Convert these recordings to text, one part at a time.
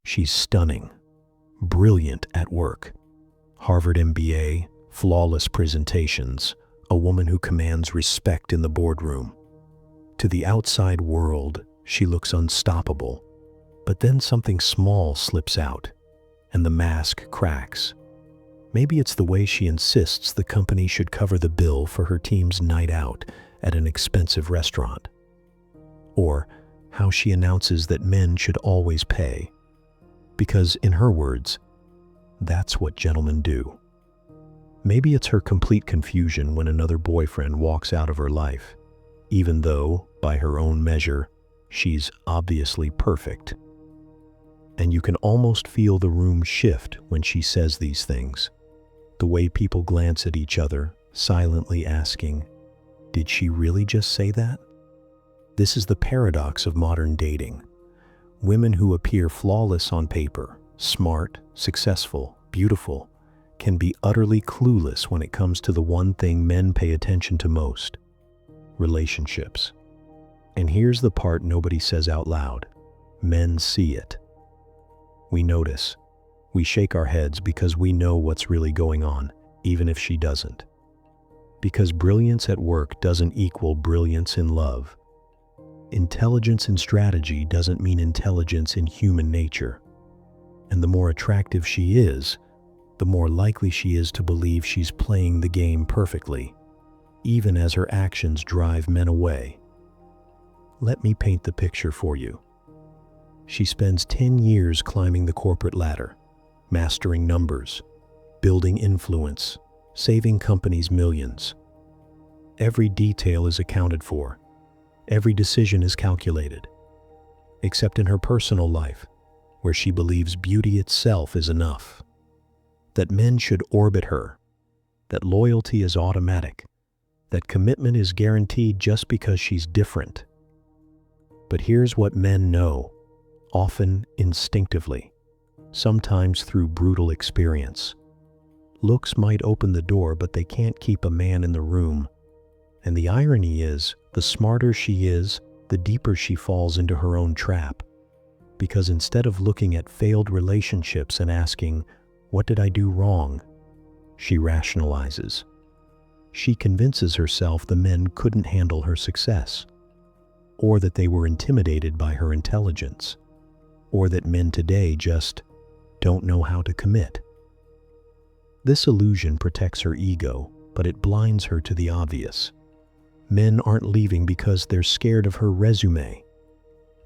She's stunning, brilliant at work. Harvard MBA, flawless presentations, a woman who commands respect in the boardroom. To the outside world, she looks unstoppable. But then something small slips out, and the mask cracks. Maybe it's the way she insists the company should cover the bill for her team's night out at an expensive restaurant. Or how she announces that men should always pay. Because, in her words, that's what gentlemen do. Maybe it's her complete confusion when another boyfriend walks out of her life, even though, by her own measure, she's obviously perfect. And you can almost feel the room shift when she says these things. The way people glance at each other, silently asking, "Did she really just say that?" This is the paradox of modern dating. Women who appear flawless on paper, smart, successful, beautiful, can be utterly clueless when it comes to the one thing men pay attention to most: relationships. And here's the part nobody says out loud. Men see it. We notice. We shake our heads because we know what's really going on, even if she doesn't. Because brilliance at work doesn't equal brilliance in love. Intelligence in strategy doesn't mean intelligence in human nature. And the more attractive she is, the more likely she is to believe she's playing the game perfectly, even as her actions drive men away. Let me paint the picture for you. She spends 10 years climbing the corporate ladder, mastering numbers, building influence, saving companies millions. Every detail is accounted for. Every decision is calculated. Except in her personal life, where she believes beauty itself is enough. That men should orbit her. That loyalty is automatic. That commitment is guaranteed just because she's different. But here's what men know, often instinctively, sometimes through brutal experience. Looks might open the door, but they can't keep a man in the room. And the irony is, the smarter she is, the deeper she falls into her own trap. Because instead of looking at failed relationships and asking, "What did I do wrong?" she rationalizes. She convinces herself the men couldn't handle her success, or that they were intimidated by her intelligence, or that men today just don't know how to commit. This illusion protects her ego, but it blinds her to the obvious. Men aren't leaving because they're scared of her resume.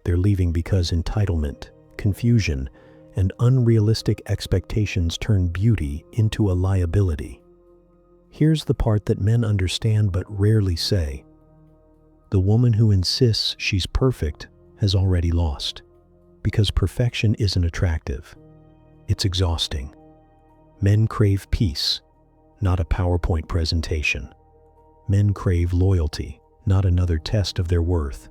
They're leaving because entitlement, confusion, and unrealistic expectations turn beauty into a liability. Here's the part that men understand but rarely say. The woman who insists she's perfect has already lost, because perfection isn't attractive. It's exhausting. Men crave peace, not a PowerPoint presentation. Men crave loyalty, not another test of their worth.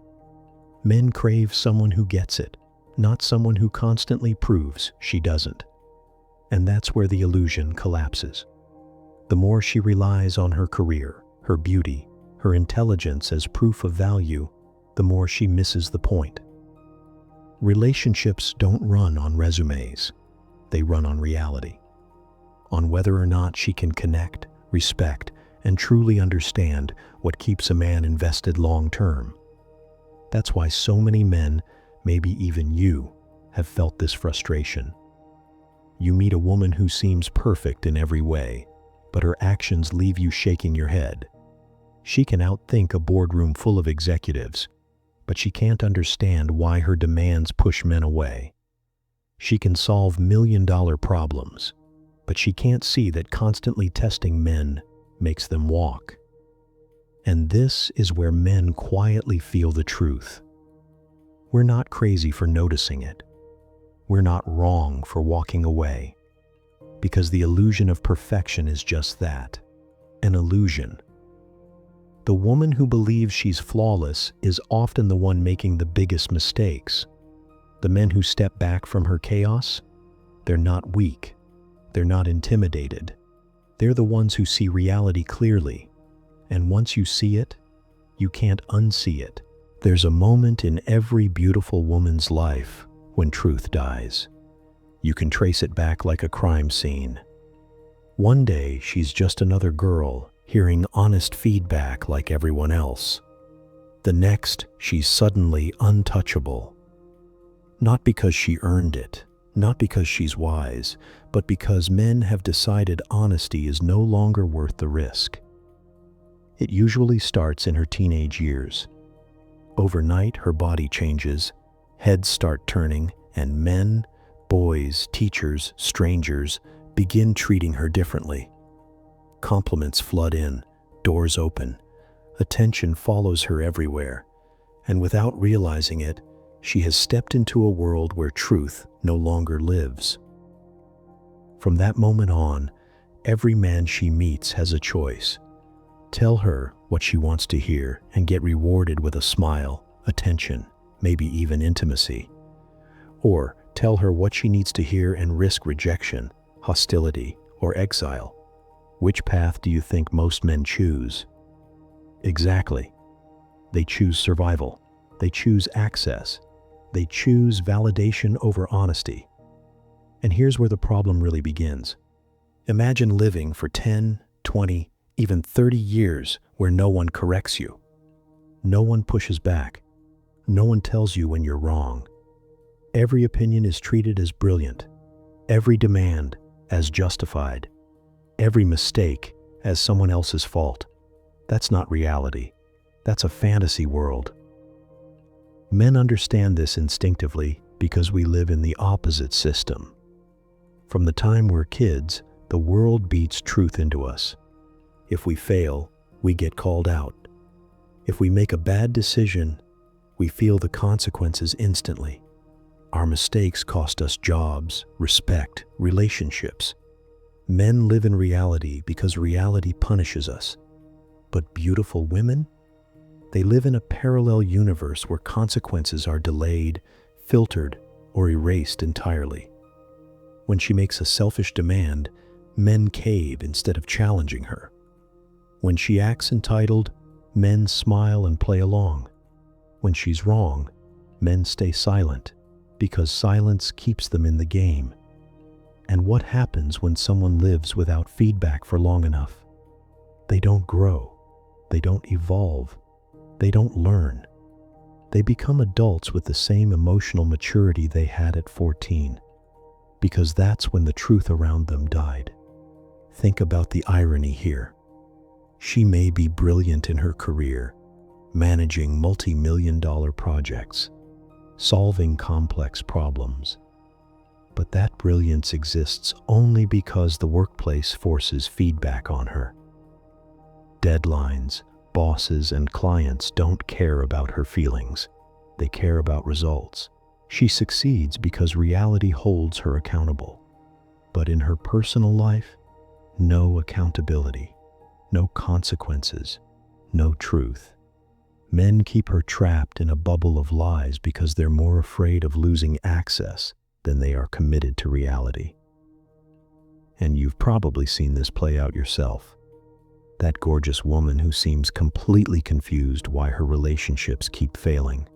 Men crave someone who gets it, not someone who constantly proves she doesn't. And that's where the illusion collapses. The more she relies on her career, her beauty, her intelligence as proof of value, the more she misses the point. Relationships don't run on resumes. They run on reality. On whether or not she can connect, respect, and truly understand what keeps a man invested long term. That's why so many men, maybe even you, have felt this frustration. You meet a woman who seems perfect in every way, but her actions leave you shaking your head. She can outthink a boardroom full of executives, but she can't understand why her demands push men away. She can solve million-dollar problems, but she can't see that constantly testing men makes them walk. And this is where men quietly feel the truth. We're not crazy for noticing it. We're not wrong for walking away. Because the illusion of perfection is just that, an illusion. The woman who believes she's flawless is often the one making the biggest mistakes. The men who step back from her chaos, they're not weak. They're not intimidated. They're the ones who see reality clearly. And once you see it, you can't unsee it. There's a moment in every beautiful woman's life when truth dies. You can trace it back like a crime scene. One day, she's just another girl, hearing honest feedback like everyone else. The next, she's suddenly untouchable. Not because she earned it, not because she's wise, but because men have decided honesty is no longer worth the risk. It usually starts in her teenage years. Overnight, her body changes, heads start turning, and men, boys, teachers, strangers begin treating her differently. Compliments flood in, doors open, attention follows her everywhere, and without realizing it, she has stepped into a world where truth no longer lives. From that moment on, every man she meets has a choice. Tell her what she wants to hear and get rewarded with a smile, attention, maybe even intimacy. Or tell her what she needs to hear and risk rejection, hostility, or exile. Which path do you think most men choose? Exactly. They choose survival. They choose access. They choose validation over honesty. And here's where the problem really begins. Imagine living for 10, 20, even 30 years where no one corrects you. No one pushes back. No one tells you when you're wrong. Every opinion is treated as brilliant. Every demand as justified. Every mistake as someone else's fault. That's not reality. That's a fantasy world. Men understand this instinctively because we live in the opposite system. From the time we're kids, the world beats truth into us. If we fail, we get called out. If we make a bad decision, we feel the consequences instantly. Our mistakes cost us jobs, respect, relationships. Men live in reality because reality punishes us. But beautiful women? They live in a parallel universe where consequences are delayed, filtered, or erased entirely. When she makes a selfish demand, men cave instead of challenging her. When she acts entitled, men smile and play along. When she's wrong, men stay silent, because silence keeps them in the game. And what happens when someone lives without feedback for long enough? They don't grow. They don't evolve. They don't learn. They become adults with the same emotional maturity they had at 14, because that's when the truth around them died. Think about the irony here. She may be brilliant in her career, managing multi-million-dollar projects, solving complex problems. But that brilliance exists only because the workplace forces feedback on her. Deadlines, bosses, and clients don't care about her feelings. They care about results. She succeeds because reality holds her accountable. But in her personal life, no accountability, no consequences, no truth. Men keep her trapped in a bubble of lies because they're more afraid of losing access than they are committed to reality. And you've probably seen this play out yourself. That gorgeous woman who seems completely confused why her relationships keep failing.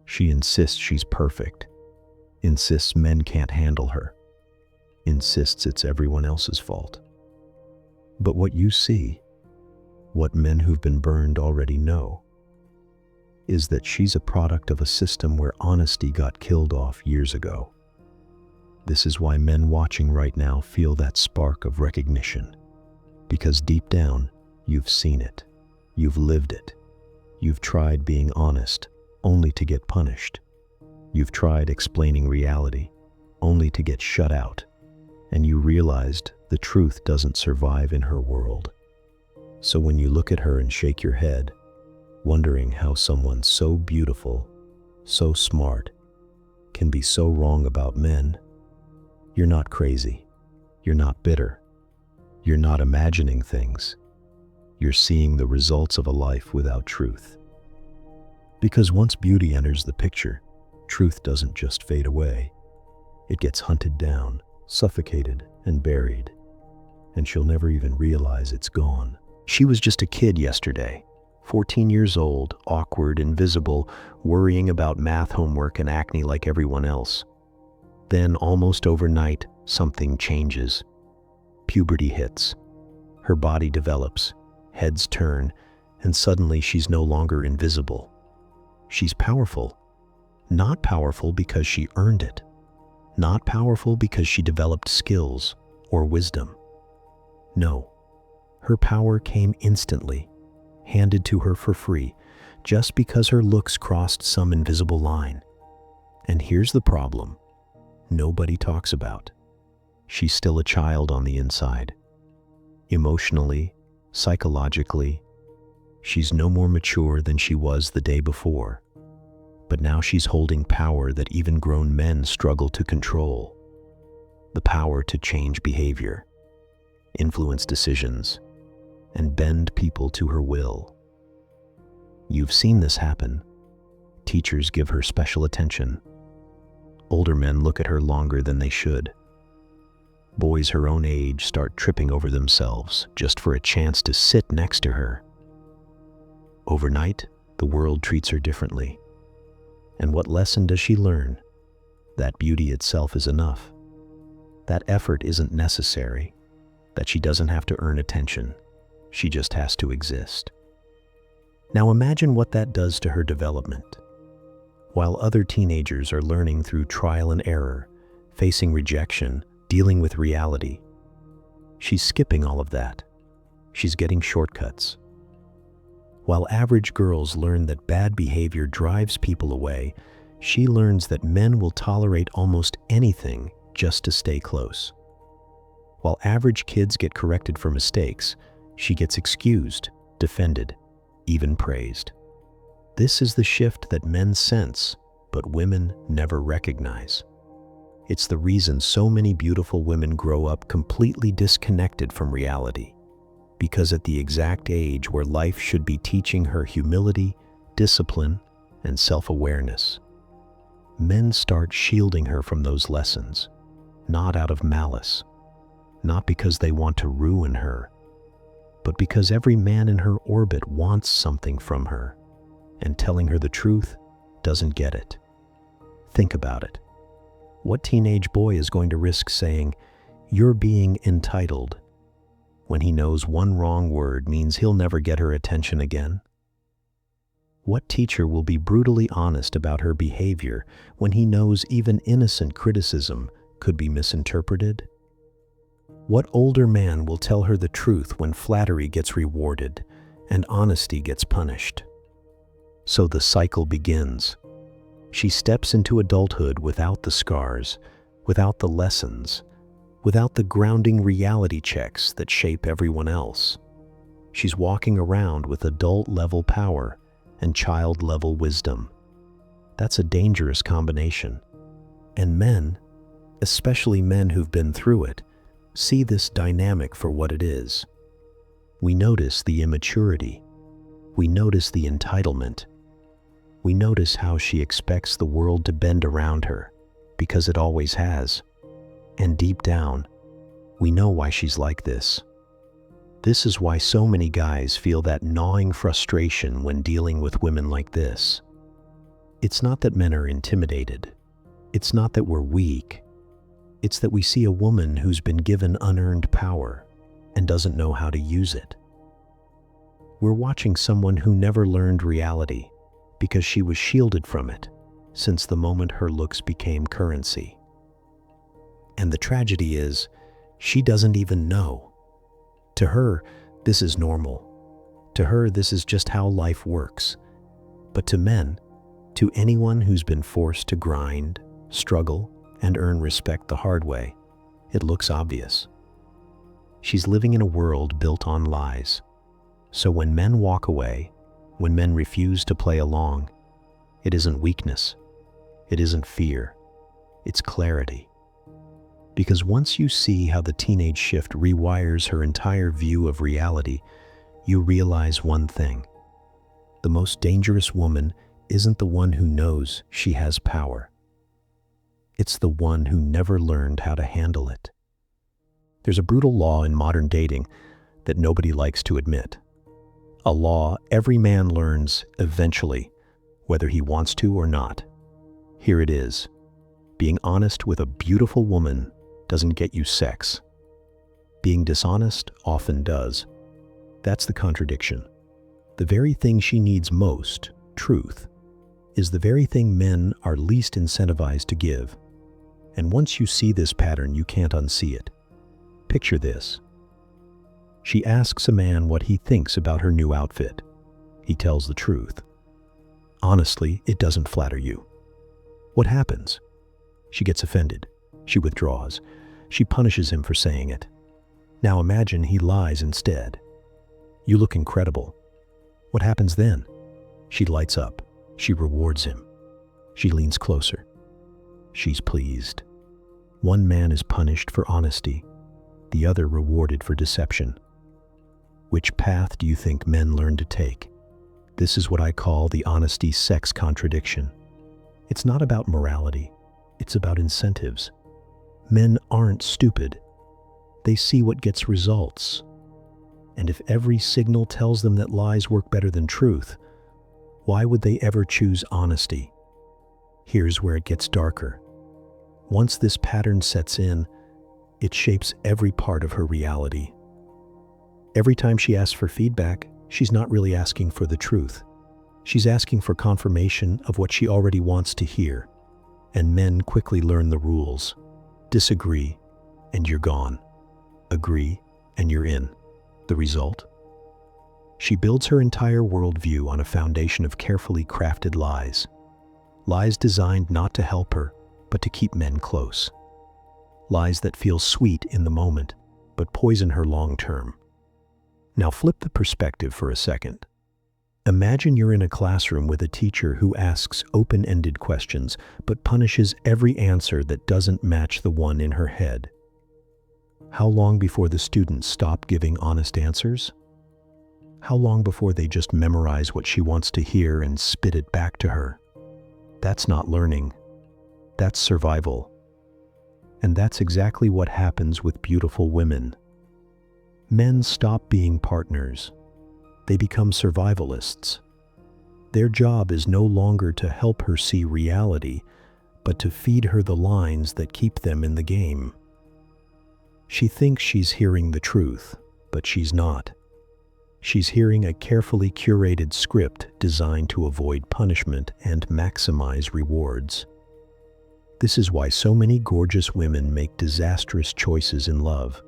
She insists she's perfect, insists men can't handle her, insists it's everyone else's fault. But what you see, what men who've been burned already know, is that she's a product of a system where honesty got killed off years ago. This is why men watching right now feel that spark of recognition. Because deep down, you've seen it. You've lived it. You've tried being honest, only to get punished. You've tried explaining reality, only to get shut out. And you realized the truth doesn't survive in her world. So when you look at her and shake your head, wondering how someone so beautiful, so smart, can be so wrong about men, you're not crazy. You're not bitter. You're not imagining things. You're seeing the results of a life without truth. Because once beauty enters the picture, truth doesn't just fade away. It gets hunted down, suffocated, and buried. And she'll never even realize it's gone. She was just a kid yesterday, 14 years old, awkward, invisible, worrying about math homework and acne like everyone else. Then, almost overnight, something changes. Puberty hits. Her body develops, heads turn, and suddenly she's no longer invisible. She's powerful. Not powerful because she earned it. Not powerful because she developed skills or wisdom. No, her power came instantly, handed to her for free, just because her looks crossed some invisible line. And here's the problem nobody talks about. She's still a child on the inside. Emotionally, psychologically, she's no more mature than she was the day before. But now she's holding power that even grown men struggle to control. The power to change behavior, influence decisions, and bend people to her will. You've seen this happen. Teachers give her special attention. Older men look at her longer than they should. Boys her own age start tripping over themselves just for a chance to sit next to her. Overnight, the world treats her differently. And what lesson does she learn? That beauty itself is enough. That effort isn't necessary. That she doesn't have to earn attention. She just has to exist. Now imagine what that does to her development. While other teenagers are learning through trial and error, facing rejection, dealing with reality, she's skipping all of that. She's getting shortcuts. While average girls learn that bad behavior drives people away, she learns that men will tolerate almost anything just to stay close. While average kids get corrected for mistakes, she gets excused, defended, even praised. This is the shift that men sense, but women never recognize. It's the reason so many beautiful women grow up completely disconnected from reality. Because at the exact age where life should be teaching her humility, discipline, and self-awareness, men start shielding her from those lessons, not out of malice, not because they want to ruin her, but because every man in her orbit wants something from her, and telling her the truth doesn't get it. Think about it. What teenage boy is going to risk saying, "You're being entitled," when he knows one wrong word means he'll never get her attention again? What teacher will be brutally honest about her behavior when he knows even innocent criticism could be misinterpreted? What older man will tell her the truth when flattery gets rewarded and honesty gets punished? So the cycle begins. She steps into adulthood without the scars, without the lessons, without the grounding reality checks that shape everyone else. She's walking around with adult-level power and child-level wisdom. That's a dangerous combination. And men, especially men who've been through it, see this dynamic for what it is. We notice the immaturity. We notice the entitlement. We notice how she expects the world to bend around her, because it always has. And deep down, we know why she's like this. This is why so many guys feel that gnawing frustration when dealing with women like this. It's not that men are intimidated. It's not that we're weak. It's that we see a woman who's been given unearned power and doesn't know how to use it. We're watching someone who never learned reality because she was shielded from it since the moment her looks became currency. And the tragedy is, she doesn't even know. To her, this is normal. To her, this is just how life works. But to men, to anyone who's been forced to grind, struggle, and earn respect the hard way, it looks obvious. She's living in a world built on lies. So when men walk away, when men refuse to play along, it isn't weakness. It isn't fear. It's clarity. Because once you see how the teenage shift rewires her entire view of reality, you realize one thing. The most dangerous woman isn't the one who knows she has power. It's the one who never learned how to handle it. There's a brutal law in modern dating that nobody likes to admit. A law every man learns eventually, whether he wants to or not. Here it is. Being honest with a beautiful woman doesn't get you sex. Being dishonest often does. That's the contradiction. The very thing she needs most, truth, is the very thing men are least incentivized to give. And once you see this pattern, you can't unsee it. Picture this. She asks a man what he thinks about her new outfit. He tells the truth. Honestly, it doesn't flatter you. What happens? She gets offended. She withdraws. She punishes him for saying it. Now imagine he lies instead. You look incredible. What happens then? She lights up. She rewards him. She leans closer. She's pleased. One man is punished for honesty, the other rewarded for deception. Which path do you think men learn to take? This is what I call the honesty-sex contradiction. It's not about morality. It's about incentives. Men aren't stupid. They see what gets results. And if every signal tells them that lies work better than truth, why would they ever choose honesty? Here's where it gets darker. Once this pattern sets in, it shapes every part of her reality. Every time she asks for feedback, she's not really asking for the truth. She's asking for confirmation of what she already wants to hear. And men quickly learn the rules. Disagree, and you're gone. Agree, and you're in. The result? She builds her entire worldview on a foundation of carefully crafted lies. Lies designed not to help her, but to keep men close. Lies that feel sweet in the moment, but poison her long term. Now flip the perspective for a second. Imagine you're in a classroom with a teacher who asks open-ended questions, but punishes every answer that doesn't match the one in her head. How long before the students stop giving honest answers? How long before they just memorize what she wants to hear and spit it back to her? That's not learning. That's survival. And that's exactly what happens with beautiful women. Men stop being partners. They become survivalists. Their job is no longer to help her see reality, but to feed her the lines that keep them in the game. She thinks she's hearing the truth, but she's not. She's hearing a carefully curated script designed to avoid punishment and maximize rewards. This is why so many gorgeous women make disastrous choices in love.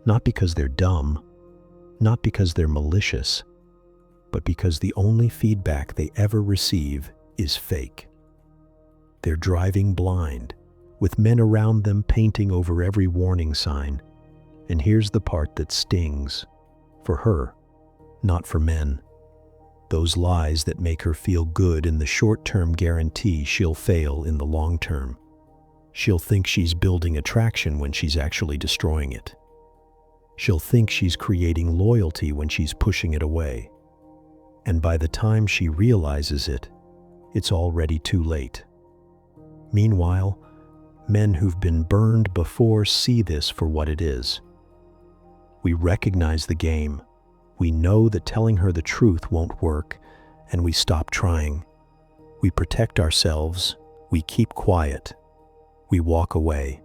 Not because they're dumb, not because they're malicious, but because the only feedback they ever receive is fake. They're driving blind, with men around them painting over every warning sign. And here's the part that stings. For her, not for men. Those lies that make her feel good in the short term guarantee she'll fail in the long term. She'll think she's building attraction when she's actually destroying it. She'll think she's creating loyalty when she's pushing it away. And by the time she realizes it, it's already too late. Meanwhile, men who've been burned before see this for what it is. We recognize the game. We know that telling her the truth won't work, and we stop trying. We protect ourselves. We keep quiet. We walk away.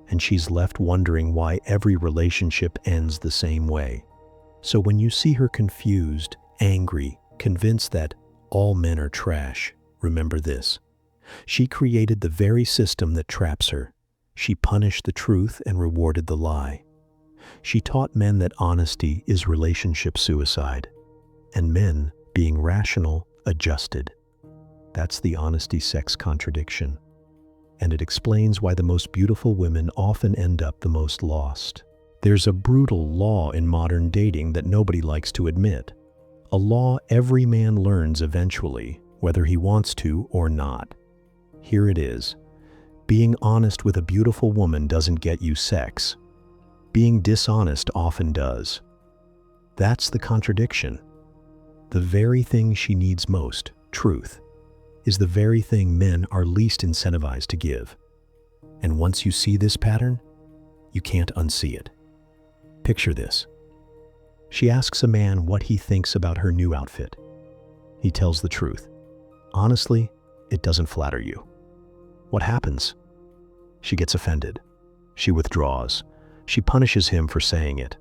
And she's left wondering why every relationship ends the same way. So when you see her confused, angry, convinced that all men are trash, remember this. She created the very system that traps her. She punished the truth and rewarded the lie. She taught men that honesty is relationship suicide, and men, being rational, adjusted. That's the honesty-sex contradiction. And it explains why the most beautiful women often end up the most lost. There's a brutal law in modern dating that nobody likes to admit. A law every man learns eventually, whether he wants to or not. Here it is. Being honest with a beautiful woman doesn't get you sex. Being dishonest often does. That's the contradiction. The very thing she needs most, truth, is the very thing men are least incentivized to give. And once you see this pattern, you can't unsee it. Picture this. She asks a man what he thinks about her new outfit. He tells the truth. Honestly, it doesn't flatter you. What happens? She gets offended. She withdraws. She punishes him for saying it.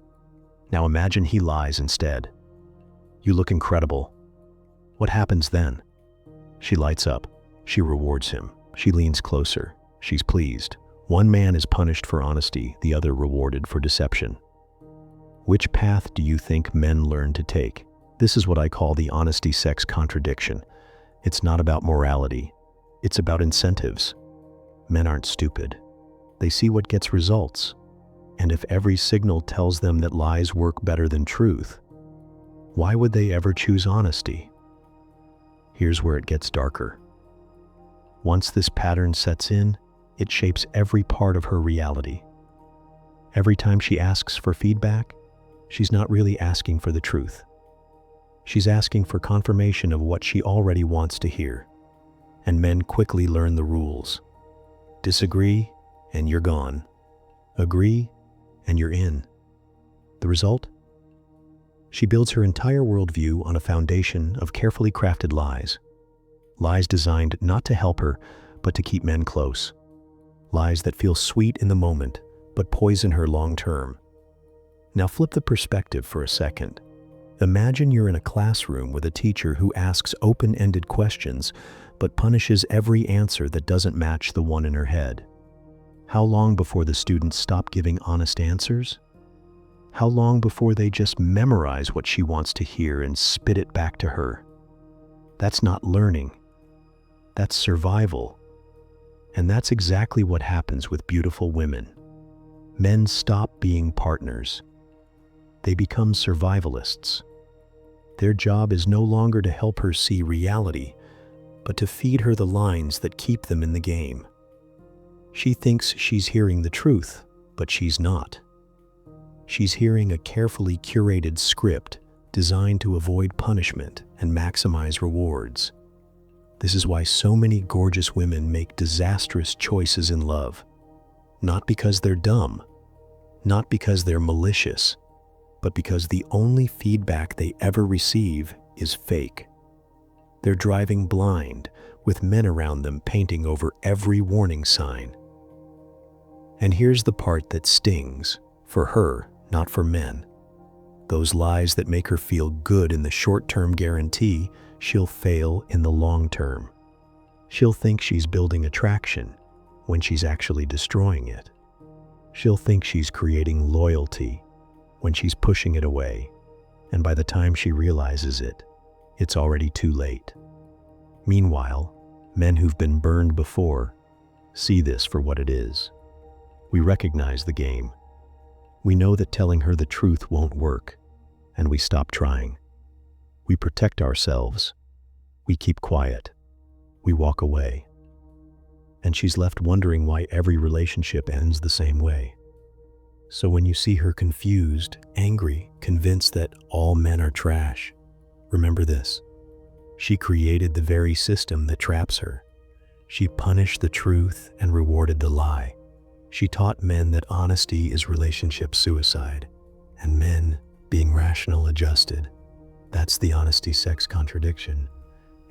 Now imagine he lies instead. You look incredible. What happens then? She lights up. She rewards him. She leans closer. She's pleased. One man is punished for honesty, the other rewarded for deception. Which path do you think men learn to take? This is what I call the honesty-sex contradiction. It's not about morality. It's about incentives. Men aren't stupid. They see what gets results. And if every signal tells them that lies work better than truth, why would they ever choose honesty? Here's where it gets darker. Once this pattern sets in, it shapes every part of her reality. Every time she asks for feedback, she's not really asking for the truth. She's asking for confirmation of what she already wants to hear. And men quickly learn the rules. Disagree, and you're gone. Agree, and you're in. The result? She builds her entire worldview on a foundation of carefully crafted lies. Lies designed not to help her, but to keep men close. Lies that feel sweet in the moment, but poison her long term. Now flip the perspective for a second. Imagine you're in a classroom with a teacher who asks open-ended questions, but punishes every answer that doesn't match the one in her head. How long before the students stop giving honest answers? How long before they just memorize what she wants to hear and spit it back to her? That's not learning. That's survival. And that's exactly what happens with beautiful women. Men stop being partners. They become survivalists. Their job is no longer to help her see reality, but to feed her the lines that keep them in the game. She thinks she's hearing the truth, but she's not. She's hearing a carefully curated script designed to avoid punishment and maximize rewards. This is why so many gorgeous women make disastrous choices in love. Not because they're dumb, not because they're malicious, but because the only feedback they ever receive is fake. They're driving blind, with men around them painting over every warning sign. And here's the part that stings, for her, not for men. Those lies that make her feel good in the short-term guarantee she'll fail in the long term. She'll think she's building attraction when she's actually destroying it. She'll think she's creating loyalty when she's pushing it away, and by the time she realizes it, it's already too late. Meanwhile, men who've been burned before see this for what it is. We recognize the game. We know that telling her the truth won't work, and we stop trying. We protect ourselves. We keep quiet. We walk away. And she's left wondering why every relationship ends the same way. So when you see her confused, angry, convinced that all men are trash, remember this. She created the very system that traps her. She punished the truth and rewarded the lie. She taught men that honesty is relationship suicide, and men being rational adjusted. That's the honesty-sex contradiction,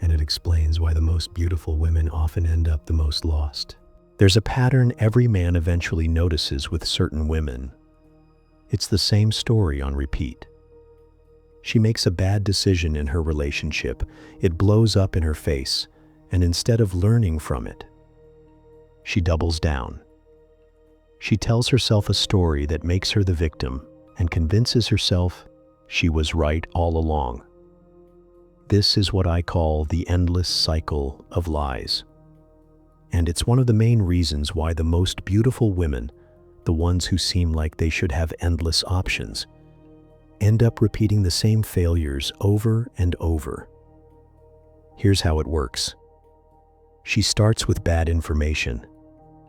and it explains why the most beautiful women often end up the most lost. There's a pattern every man eventually notices with certain women. It's the same story on repeat. She makes a bad decision in her relationship. It blows up in her face, and instead of learning from it, she doubles down. She tells herself a story that makes her the victim and convinces herself she was right all along. This is what I call the endless cycle of lies. And it's one of the main reasons why the most beautiful women, the ones who seem like they should have endless options, end up repeating the same failures over and over. Here's how it works. She starts with bad information,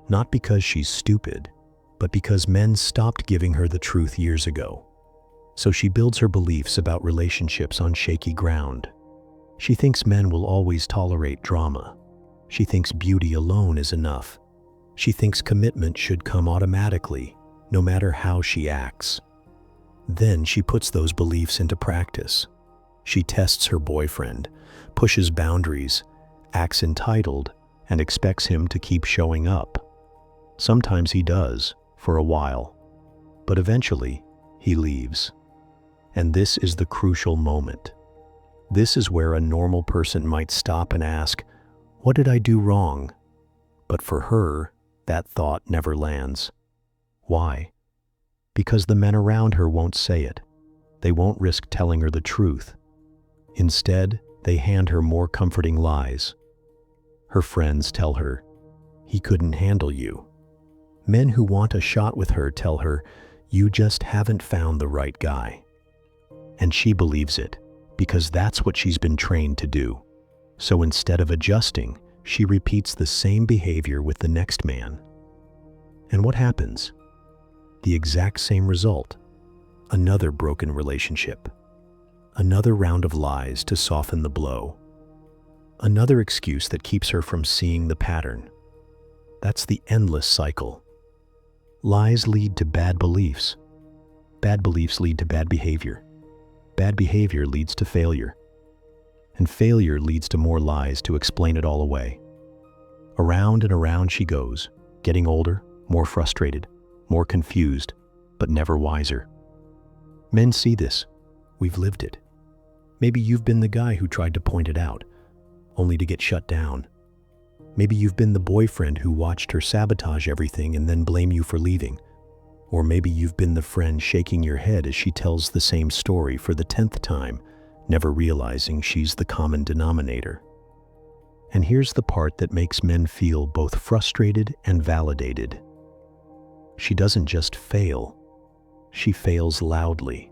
not because she's stupid, but because men stopped giving her the truth years ago. So she builds her beliefs about relationships on shaky ground. She thinks men will always tolerate drama. She thinks beauty alone is enough. She thinks commitment should come automatically, no matter how she acts. Then she puts those beliefs into practice. She tests her boyfriend, pushes boundaries, acts entitled, and expects him to keep showing up. Sometimes he does, for a while, but eventually he leaves. And this is the crucial moment. This is where a normal person might stop and ask, "What did I do wrong?" But for her, that thought never lands. Why? Because the men around her won't say it. They won't risk telling her the truth. Instead, they hand her more comforting lies. Her friends tell her, "He couldn't handle you." Men who want a shot with her tell her, "You just haven't found the right guy." And she believes it, because that's what she's been trained to do. So instead of adjusting, she repeats the same behavior with the next man. And what happens? The exact same result. Another broken relationship. Another round of lies to soften the blow. Another excuse that keeps her from seeing the pattern. That's the endless cycle. Lies lead to bad beliefs. Bad beliefs lead to bad behavior. Bad behavior leads to failure. And failure leads to more lies to explain it all away. Around and around she goes, getting older, more frustrated, more confused, but never wiser. Men see this. We've lived it. Maybe you've been the guy who tried to point it out, only to get shut down. Maybe you've been the boyfriend who watched her sabotage everything and then blame you for leaving. Or maybe you've been the friend shaking your head as she tells the same story for the 10th time, never realizing she's the common denominator. And here's the part that makes men feel both frustrated and validated. She doesn't just fail, she fails loudly.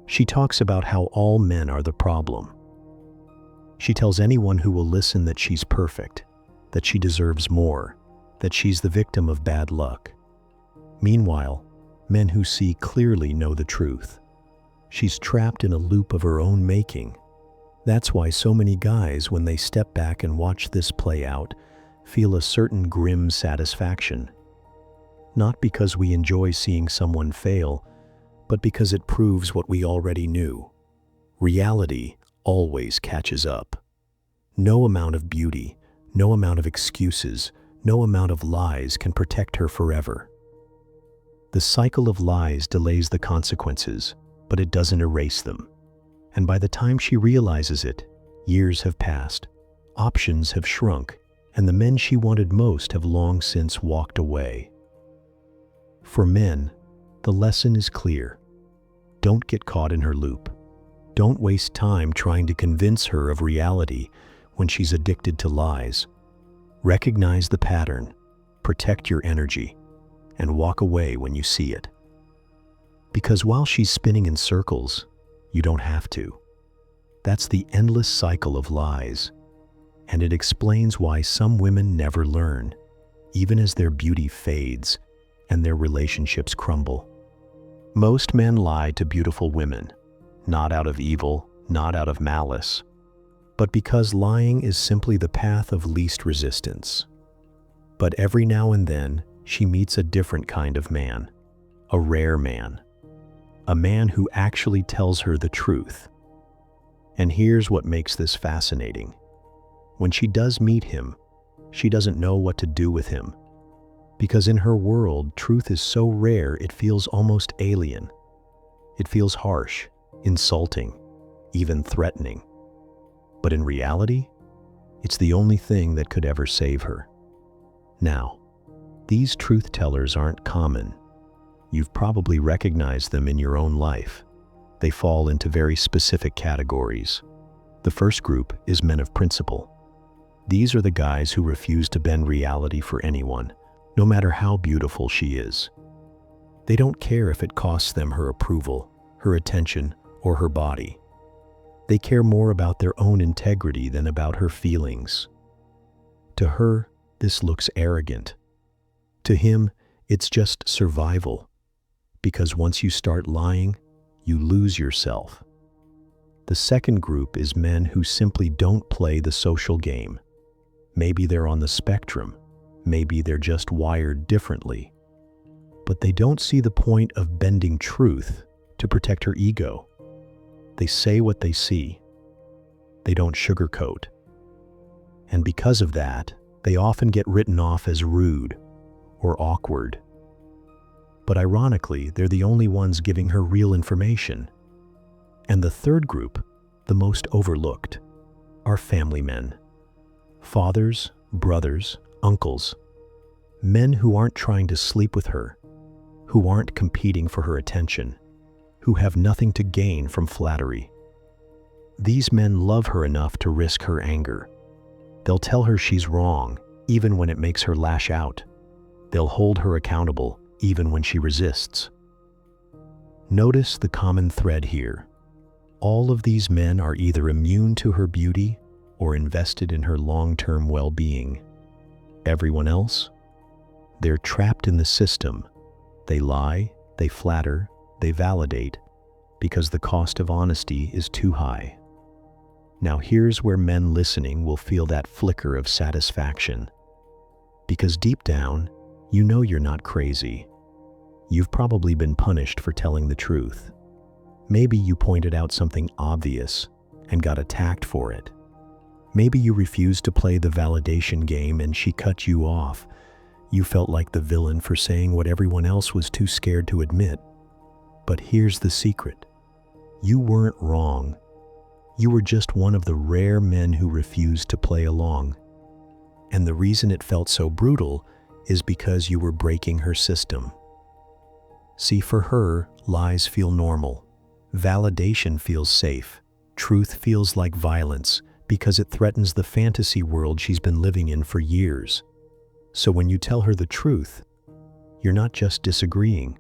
She talks about how all men are the problem. She tells anyone who will listen that she's perfect, that she deserves more, that she's the victim of bad luck. Meanwhile, men who see clearly know the truth. She's trapped in a loop of her own making. That's why so many guys, when they step back and watch this play out, feel a certain grim satisfaction. Not because we enjoy seeing someone fail, but because it proves what we already knew. Reality always catches up. No amount of beauty, no amount of excuses, no amount of lies can protect her forever. The cycle of lies delays the consequences, but it doesn't erase them. And by the time she realizes it, years have passed, options have shrunk, and the men she wanted most have long since walked away. For men, the lesson is clear. Don't get caught in her loop. Don't waste time trying to convince her of reality when she's addicted to lies. Recognize the pattern, protect your energy, and walk away when you see it. Because while she's spinning in circles, you don't have to. That's the endless cycle of lies, and it explains why some women never learn, even as their beauty fades and their relationships crumble. Most men lie to beautiful women, not out of evil, not out of malice, but because lying is simply the path of least resistance. But every now and then, she meets a different kind of man, a rare man, a man who actually tells her the truth. And here's what makes this fascinating. When she does meet him, she doesn't know what to do with him. Because in her world, truth is so rare it feels almost alien. It feels harsh, insulting, even threatening. But in reality, it's the only thing that could ever save her. Now, these truth tellers aren't common. You've probably recognized them in your own life. They fall into very specific categories. The first group is men of principle. These are the guys who refuse to bend reality for anyone, no matter how beautiful she is. They don't care if it costs them her approval, her attention, or her body. They care more about their own integrity than about her feelings. To her, this looks arrogant. To him, it's just survival. Because once you start lying, you lose yourself. The second group is men who simply don't play the social game. Maybe they're on the spectrum. Maybe they're just wired differently. But they don't see the point of bending truth to protect her ego. They say what they see. They don't sugarcoat. And because of that, They often get written off as rude or awkward. But ironically, they're the only ones giving her real information. And the third group, the most overlooked, are family men. Fathers, brothers, uncles. Men who aren't trying to sleep with her, who aren't competing for her attention, who have nothing to gain from flattery. These men love her enough to risk her anger. They'll tell her she's wrong, even when it makes her lash out. They'll hold her accountable, even when she resists. Notice the common thread here. All of these men are either immune to her beauty or invested in her long-term well-being. Everyone else? They're trapped in the system. They lie, they flatter, they validate, because the cost of honesty is too high. Now here's where men listening will feel that flicker of satisfaction. Because deep down, you know you're not crazy. You've probably been punished for telling the truth. Maybe you pointed out something obvious and got attacked for it. Maybe you refused to play the validation game and she cut you off. You felt like the villain for saying what everyone else was too scared to admit. But here's the secret. You weren't wrong. You were just one of the rare men who refused to play along. And the reason it felt so brutal is because you were breaking her system. See, for her, lies feel normal. Validation feels safe. Truth feels like violence because it threatens the fantasy world she's been living in for years. So when you tell her the truth, you're not just disagreeing.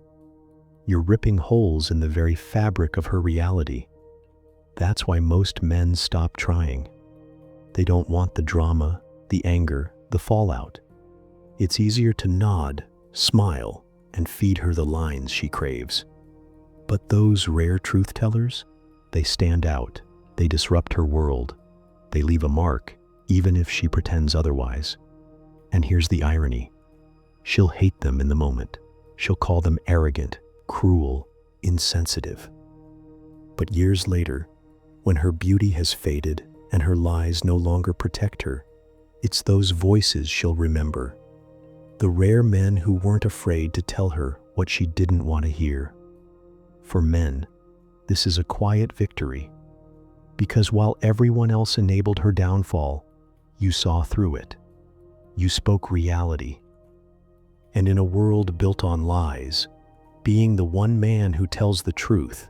You're ripping holes in the very fabric of her reality. That's why most men stop trying. They don't want the drama, the anger, the fallout. It's easier to nod, smile, and feed her the lines she craves. But those rare truth-tellers, they stand out. They disrupt her world. They leave a mark, even if she pretends otherwise. And here's the irony. She'll hate them in the moment. She'll call them arrogant, cruel, insensitive. But years later, when her beauty has faded and her lies no longer protect her, it's those voices she'll remember. The rare men who weren't afraid to tell her what she didn't want to hear. For men, this is a quiet victory. Because while everyone else enabled her downfall, you saw through it. You spoke reality. And in a world built on lies, being the one man who tells the truth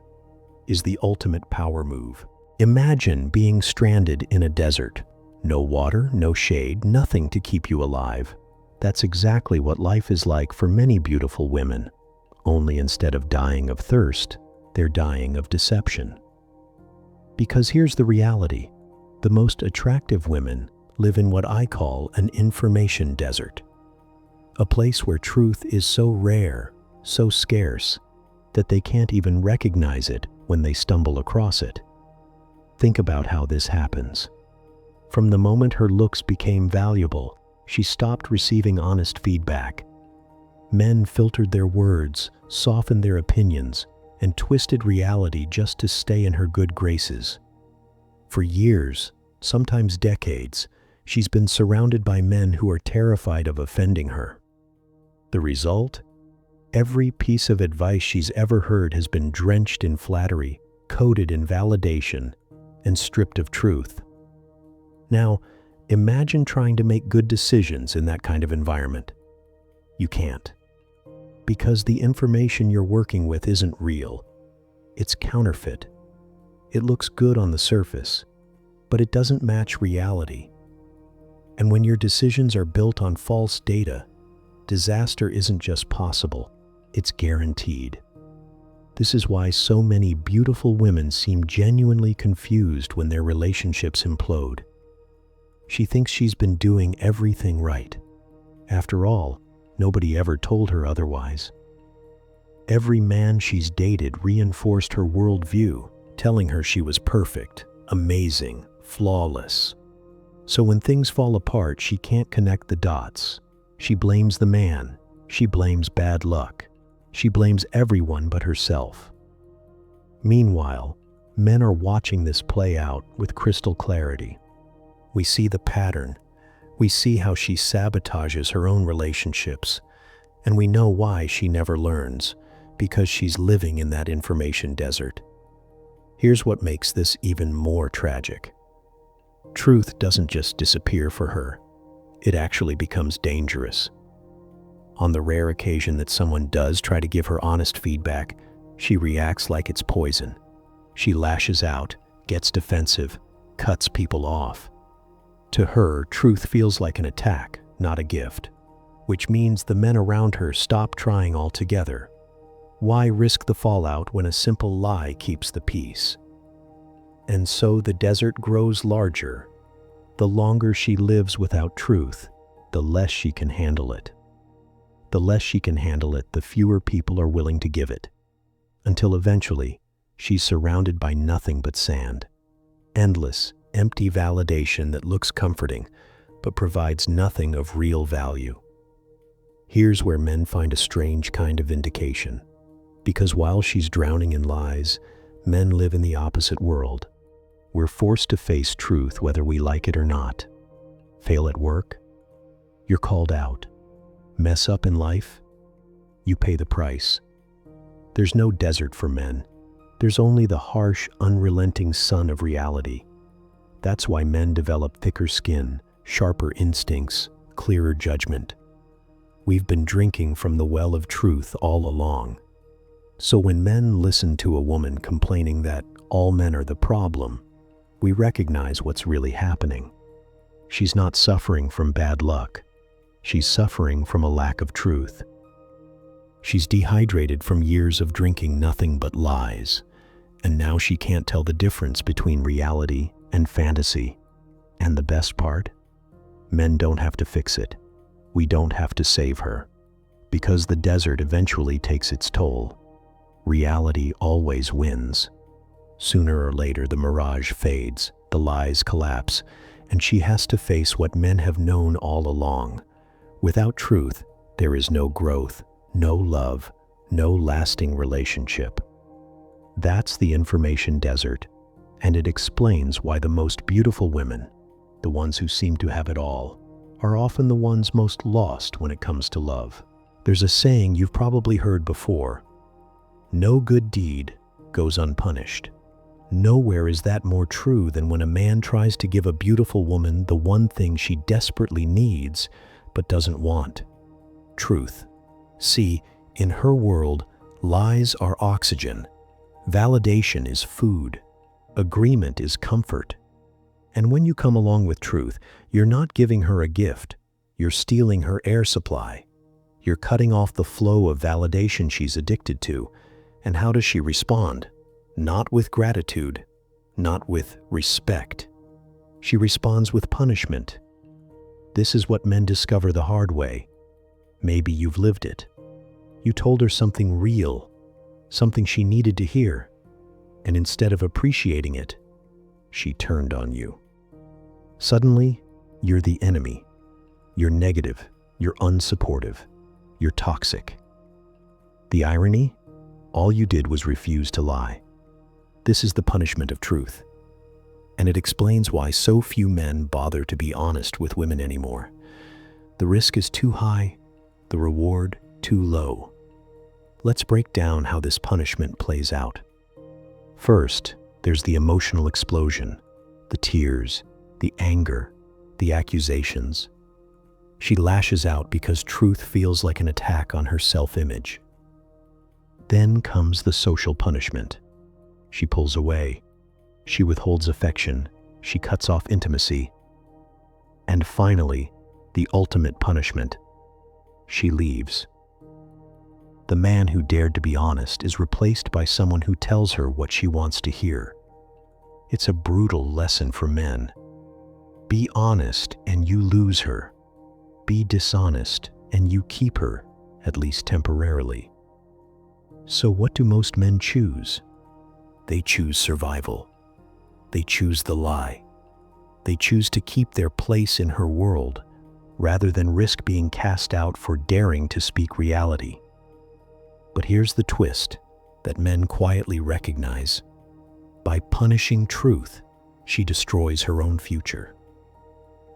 is the ultimate power move. Imagine being stranded in a desert. No water, no shade, nothing to keep you alive. That's exactly what life is like for many beautiful women. Only instead of dying of thirst, they're dying of deception. Because here's the reality. The most attractive women live in what I call an information desert. A place where truth is so rare, so scarce, that they can't even recognize it when they stumble across it. Think about how this happens. From the moment her looks became valuable, she stopped receiving honest feedback. Men filtered their words, softened their opinions, and twisted reality just to stay in her good graces. For years, sometimes decades, she's been surrounded by men who are terrified of offending her. The result? Every piece of advice she's ever heard has been drenched in flattery, coated in validation, and stripped of truth. Now, imagine trying to make good decisions in that kind of environment. You can't. Because the information you're working with isn't real. It's counterfeit. It looks good on the surface, but it doesn't match reality. And when your decisions are built on false data, disaster isn't just possible, it's guaranteed. This is why so many beautiful women seem genuinely confused when their relationships implode. She thinks she's been doing everything right. After all, nobody ever told her otherwise. Every man she's dated reinforced her worldview, telling her she was perfect, amazing, flawless. So when things fall apart, she can't connect the dots. She blames the man. She blames bad luck. She blames everyone but herself. Meanwhile, men are watching this play out with crystal clarity. We see the pattern. We see how she sabotages her own relationships, and we know why she never learns, because she's living in that information desert. Here's what makes this even more tragic. Truth doesn't just disappear for her. It actually becomes dangerous. On the rare occasion that someone does try to give her honest feedback, she reacts like it's poison. She lashes out, gets defensive, cuts people off. To her, truth feels like an attack, not a gift, which means the men around her stop trying altogether. Why risk the fallout when a simple lie keeps the peace? And so the desert grows larger. The longer she lives without truth, the less she can handle it. The less she can handle it, the fewer people are willing to give it. Until eventually, she's surrounded by nothing but sand. Endless, empty validation that looks comforting, but provides nothing of real value. Here's where men find a strange kind of vindication. Because while she's drowning in lies, men live in the opposite world. We're forced to face truth whether we like it or not. Fail at work? You're called out. Mess up in life? You pay the price. There's no desert for men. There's only the harsh, unrelenting sun of reality. That's why men develop thicker skin, sharper instincts, clearer judgment. We've been drinking from the well of truth all along. So when men listen to a woman complaining that all men are the problem, we recognize what's really happening. She's not suffering from bad luck. She's suffering from a lack of truth. She's dehydrated from years of drinking nothing but lies, and now she can't tell the difference between reality and fantasy. And the best part? Men don't have to fix it. We don't have to save her. Because the desert eventually takes its toll. Reality always wins. Sooner or later, the mirage fades, the lies collapse, and she has to face what men have known all along. Without truth, there is no growth, no love, no lasting relationship. That's the information desert, and it explains why the most beautiful women, the ones who seem to have it all, are often the ones most lost when it comes to love. There's a saying you've probably heard before: no good deed goes unpunished. Nowhere is that more true than when a man tries to give a beautiful woman the one thing she desperately needs but doesn't want: truth. See, in her world, lies are oxygen, validation is food, agreement is comfort. And when you come along with truth, you're not giving her a gift, you're stealing her air supply. You're cutting off the flow of validation she's addicted to. And how does she respond? Not with gratitude, not with respect. She responds with punishment. This is what men discover the hard way. Maybe you've lived it. You told her something real, something she needed to hear, and instead of appreciating it, she turned on you. Suddenly, you're the enemy. You're negative, you're unsupportive, you're toxic. The irony? All you did was refuse to lie. This is the punishment of truth. And it explains why so few men bother to be honest with women anymore. The risk is too high, the reward too low. Let's break down how this punishment plays out. First, there's the emotional explosion, the tears, the anger, the accusations. She lashes out because truth feels like an attack on her self-image. Then comes the social punishment. She pulls away. She withholds affection. She cuts off intimacy. And finally, the ultimate punishment. She leaves. The man who dared to be honest is replaced by someone who tells her what she wants to hear. It's a brutal lesson for men. Be honest and you lose her. Be dishonest and you keep her, at least temporarily. So what do most men choose? They choose survival. They choose the lie. They choose to keep their place in her world, rather than risk being cast out for daring to speak reality. But here's the twist that men quietly recognize. By punishing truth, she destroys her own future.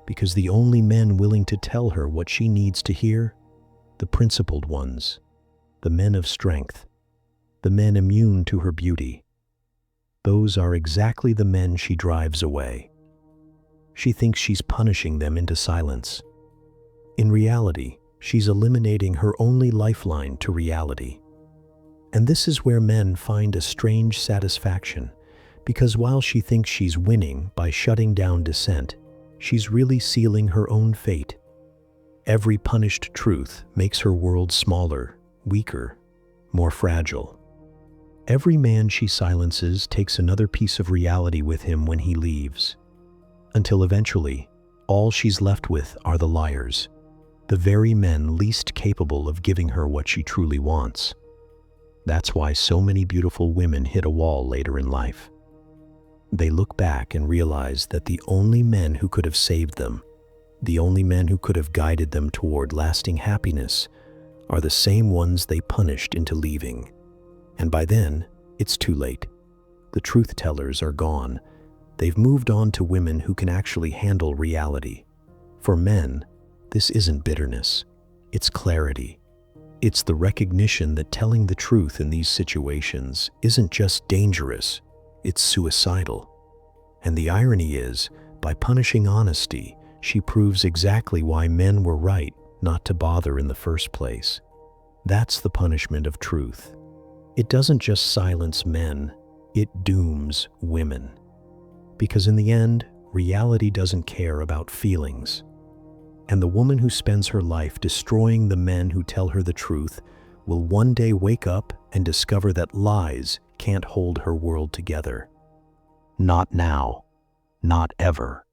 because the only men willing to tell her what she needs to hear, the principled ones, the men of strength, the men immune to her beauty, those are exactly the men she drives away. She thinks she's punishing them into silence. In reality, she's eliminating her only lifeline to reality. And this is where men find a strange satisfaction, because while she thinks she's winning by shutting down dissent, she's really sealing her own fate. Every punished truth makes her world smaller, weaker, more fragile. Every man she silences takes another piece of reality with him when he leaves, until eventually, all she's left with are the liars, the very men least capable of giving her what she truly wants. That's why so many beautiful women hit a wall later in life. They look back and realize that the only men who could have saved them, the only men who could have guided them toward lasting happiness, are the same ones they punished into leaving. And by then, it's too late. The truth tellers are gone. They've moved on to women who can actually handle reality. For men, this isn't bitterness. It's clarity. It's the recognition that telling the truth in these situations isn't just dangerous, it's suicidal. And the irony is, by punishing honesty, she proves exactly why men were right not to bother in the first place. That's the punishment of truth. It doesn't just silence men, it dooms women. Because in the end, reality doesn't care about feelings. And the woman who spends her life destroying the men who tell her the truth will one day wake up and discover that lies can't hold her world together. Not now. Not ever.